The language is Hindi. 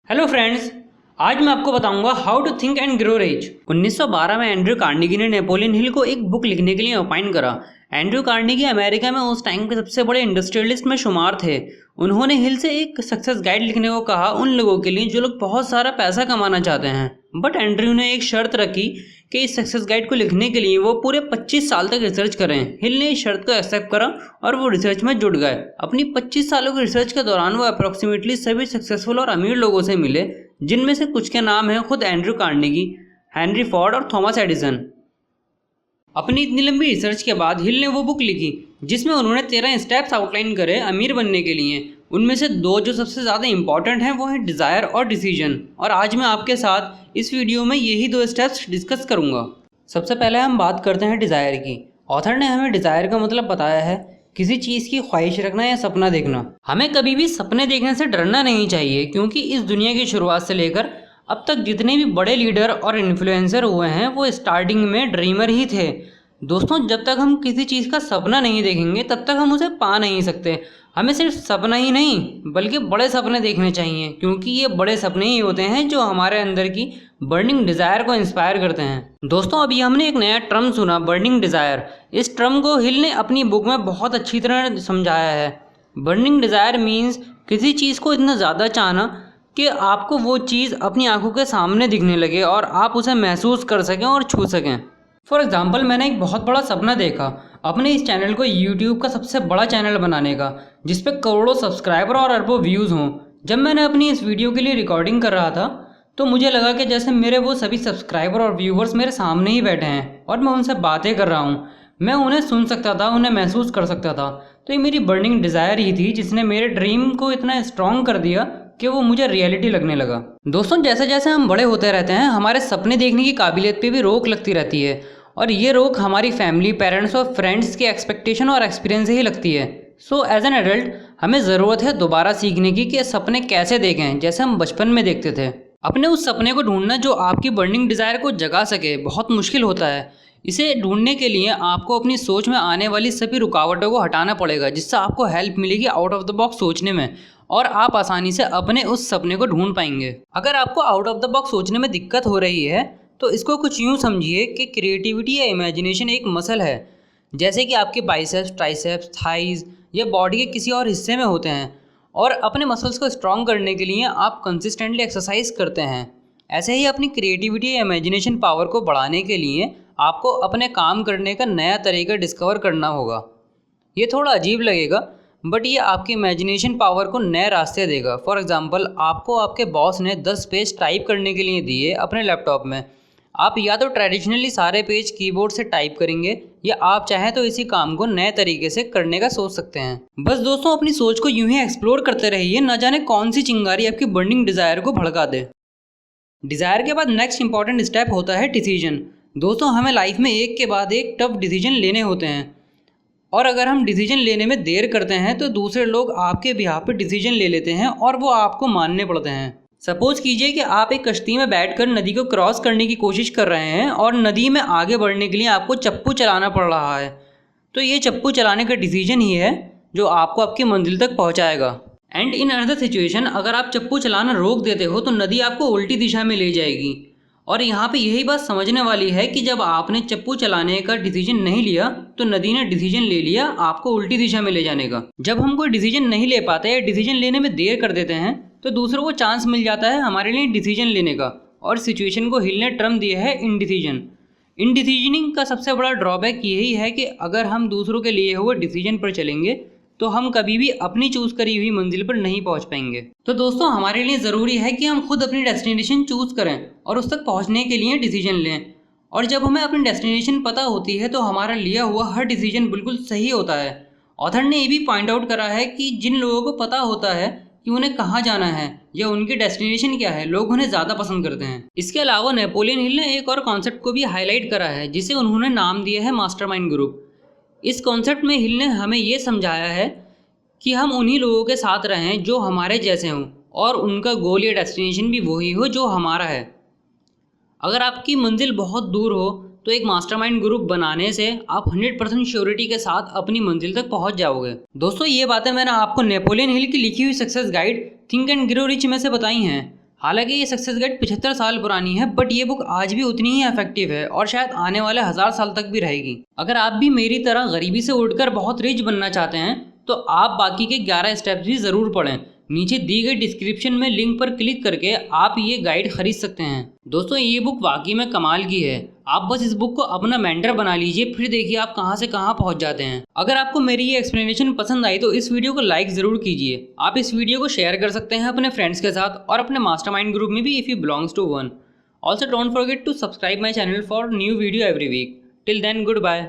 हेलो फ्रेंड्स, आज मैं आपको बताऊंगा how to think and grow rich. 1912 में एंड्रयू कार्नेगी ने नेपोलियन हिल को एक बुक लिखने के लिए अपॉइंट करा। एंड्रयू कार्नेगी अमेरिका में उस टाइम के सबसे बड़े इंडस्ट्रियलिस्ट में शुमार थे। उन्होंने हिल से एक सक्सेस गाइड लिखने को कहा उन लोगों के लिए जो लोग बहुत सारा पैसा कमाना चाहते हैं। बट एंड्रयू ने एक शर्त रखी कि इस सक्सेस गाइड को लिखने के लिए वो पूरे 25 साल तक रिसर्च करें। हिल ने इस शर्त को एक्सेप्ट करा और वो रिसर्च में जुट गए। अपनी 25 सालों की रिसर्च के दौरान वो अप्रॉक्सीमेटली सभी सक्सेसफुल और अमीर लोगों से मिले, जिनमें से कुछ के नाम हैं खुद एंड्रयू कार्नेगी, हेनरी फोर्ड और थॉमस एडिसन। अपनी इतनी लंबी रिसर्च के बाद हिल ने वो बुक लिखी जिसमें उन्होंने 13 स्टेप्स आउटलाइन करे अमीर बनने के लिए। उनमें से दो जो सबसे ज़्यादा इंपॉर्टेंट हैं वो हैं डिज़ायर और डिसीजन। और आज मैं आपके साथ इस वीडियो में यही दो स्टेप्स डिस्कस करूँगा। सबसे पहले हम बात करते हैं डिज़ायर की। ऑथर ने हमें डिज़ायर का मतलब बताया है किसी चीज़ की ख्वाहिश रखना या सपना देखना। हमें कभी भी सपने देखने से डरना नहीं चाहिए, क्योंकि इस दुनिया की शुरुआत से लेकर अब तक जितने भी बड़े लीडर और इन्फ्लुएंसर हुए हैं वो स्टार्टिंग में ड्रीमर ही थे। दोस्तों, जब तक हम किसी चीज़ का सपना नहीं देखेंगे तब तक हम उसे पा नहीं सकते। हमें सिर्फ सपना ही नहीं बल्कि बड़े सपने देखने चाहिए, क्योंकि ये बड़े सपने ही होते हैं जो हमारे अंदर की बर्निंग डिज़ायर को इंस्पायर करते हैं। दोस्तों, अभी हमने एक नया टर्म सुना, बर्निंग डिज़ायर। इस टर्म को हिल ने अपनी बुक में बहुत अच्छी तरह समझाया है। बर्निंग डिज़ायर मीन्स किसी चीज़ को इतना ज़्यादा चाहना कि आपको वो चीज़ अपनी आंखों के सामने दिखने लगे और आप उसे महसूस कर सकें और छू सकें। फॉर एग्ज़ाम्पल, मैंने एक बहुत बड़ा सपना देखा अपने इस चैनल को यूट्यूब का सबसे बड़ा चैनल बनाने का, जिस पे करोड़ों सब्सक्राइबर और अरबों व्यूज़ हों। जब मैंने अपनी इस वीडियो के लिए रिकॉर्डिंग कर रहा था तो मुझे लगा कि जैसे मेरे वो सभी सब्सक्राइबर और व्यूवर्स मेरे सामने ही बैठे हैं और मैं उनसे बातें कर रहा हूँ। मैं उन्हें सुन सकता था, उन्हें महसूस कर सकता था। तो ये मेरी बर्निंग डिज़ायर ही थी जिसने मेरे ड्रीम को इतना स्ट्रॉन्ग कर दिया कि वो मुझे रियलिटी लगने लगा। दोस्तों, जैसे जैसे हम बड़े होते रहते हैं हमारे सपने देखने की काबिलियत पे भी रोक लगती रहती है, और ये रोक हमारी फैमिली, पेरेंट्स और फ्रेंड्स के एक्सपेक्टेशन और एक्सपीरियंस से ही लगती है। सो एज एन एडल्ट हमें ज़रूरत है दोबारा सीखने की कि सपने कैसे देखें जैसे हम बचपन में देखते थे। अपने उस सपने को ढूंढना जो आपकी बर्निंग डिज़ायर को जगा सके बहुत मुश्किल होता है। इसे ढूंढने के लिए आपको अपनी सोच में आने वाली सभी रुकावटों को हटाना पड़ेगा, जिससे आपको हेल्प मिलेगी आउट ऑफ द बॉक्स सोचने में, और आप आसानी से अपने उस सपने को ढूंढ पाएंगे। अगर आपको आउट ऑफ द बॉक्स सोचने में दिक्कत हो रही है तो इसको कुछ यूँ समझिए कि क्रिएटिविटी या इमेजिनेशन एक मसल है, जैसे कि आपके बाइसेप्स, ट्राइसेप्स, थाइज या बॉडी के किसी और हिस्से में होते हैं। और अपने मसल्स को स्ट्रॉन्ग करने के लिए आप कंसिस्टेंटली एक्सरसाइज करते हैं। ऐसे ही अपनी क्रिएटिविटी या इमेजिनेशन पावर को बढ़ाने के लिए आपको अपने काम करने का नया तरीका डिस्कवर करना होगा। ये थोड़ा अजीब लगेगा, बट ये आपकी इमेजिनेशन पावर को नए रास्ते देगा। फॉर एग्जांपल, आपको आपके बॉस ने 10 पेज टाइप करने के लिए दिए अपने लैपटॉप में। आप या तो ट्रेडिशनली सारे पेज कीबोर्ड से टाइप करेंगे, या आप चाहें तो इसी काम को नए तरीके से करने का सोच सकते हैं। बस दोस्तों, अपनी सोच को यूं ही एक्सप्लोर करते रहिए, न जाने कौन सी चिंगारी आपकी बर्निंग डिज़ायर को भड़का दे। डिज़ायर के बाद नेक्स्ट इंपॉर्टेंट स्टेप होता है डिसीजन। दोस्तों, हमें लाइफ में एक के बाद एक टफ डिसीजन लेने होते हैं, और अगर हम डिसीजन लेने में देर करते हैं तो दूसरे लोग आपके बिहाफ पे डिसीजन ले लेते हैं और वो आपको मानने पड़ते हैं। सपोज कीजिए कि आप एक कश्ती में बैठकर नदी को क्रॉस करने की कोशिश कर रहे हैं और नदी में आगे बढ़ने के लिए आपको चप्पू चलाना पड़ रहा है। तो ये चप्पू चलाने का डिसीजन ही है जो आपको आपकी मंजिल तक पहुंचाएगा। एंड इन अनदर सिचुएशन, अगर आप चप्पू चलाना रोक देते हो तो नदी आपको उल्टी दिशा में ले जाएगी। और यहाँ पे यही बात समझने वाली है कि जब आपने चप्पू चलाने का डिसीजन नहीं लिया तो नदी ने डिसीजन ले लिया आपको उल्टी दिशा में ले जाने का। जब हम कोई डिसीजन नहीं ले पाते या डिसीजन लेने में देर कर देते हैं तो दूसरों को चांस मिल जाता है हमारे लिए डिसीजन लेने का, और सिचुएशन को हिल ने टर्म दिया है इनडिसीजन। इनडिसीजनिंग का सबसे बड़ा ड्रॉबैक यही है कि अगर हम दूसरों के लिए हुए डिसीजन पर चलेंगे तो हम कभी भी अपनी चूज करी हुई मंजिल पर नहीं पहुंच पाएंगे। तो दोस्तों, हमारे लिए ज़रूरी है कि हम खुद अपनी डेस्टिनेशन चूज करें और उस तक पहुंचने के लिए डिसीजन लें। और जब हमें अपनी डेस्टिनेशन पता होती है तो हमारा लिया हुआ हर डिसीजन बिल्कुल सही होता है। ऑथर ने ये भी पॉइंट आउट करा है कि जिन लोगों को पता होता है कि उन्हें कहाँ जाना है या उनकी डेस्टिनेशन क्या है, लोग उन्हें ज़्यादा पसंद करते हैं। इसके अलावा नेपोलियन हिल ने एक और कॉन्सेप्ट को भी हाईलाइट करा है जिसे उन्होंने नाम दिया है मास्टरमाइंड ग्रुप। इस कॉन्सेप्ट में हिल ने हमें ये समझाया है कि हम उन्हीं लोगों के साथ रहें जो हमारे जैसे हों और उनका गोल या डेस्टिनेशन भी वही हो जो हमारा है। अगर आपकी मंजिल बहुत दूर हो तो एक मास्टरमाइंड ग्रुप बनाने से आप 100% श्योरिटी के साथ अपनी मंजिल तक पहुंच जाओगे। दोस्तों, ये बातें मैंने आपको नेपोलियन हिल की लिखी हुई success guide think and grow rich में से बताई हैं। हालांकि ये सक्सेस गाइड 75 साल पुरानी है, बट ये बुक आज भी उतनी ही इफेक्टिव है और शायद आने वाले 1000 साल तक भी रहेगी। अगर आप भी मेरी तरह गरीबी से उठकर बहुत रिच बनना चाहते हैं तो आप बाकी के 11 स्टेप्स भी ज़रूर पढ़ें। नीचे दी गई डिस्क्रिप्शन में लिंक पर क्लिक करके आप ये गाइड खरीद सकते हैं। दोस्तों, ये बुक वाकई में कमाल की है। आप बस इस बुक को अपना मेंटर बना लीजिए, फिर देखिए आप कहां से कहां पहुंच जाते हैं। अगर आपको मेरी ये एक्सप्लेनेशन पसंद आई तो इस वीडियो को लाइक ज़रूर कीजिए। आप इस वीडियो को शेयर कर सकते हैं अपने फ्रेंड्स के साथ और अपने मास्टरमाइंड ग्रुप में भी if you belongs to one. Also don't forget to subscribe my channel for new video every week. Till then, good bye.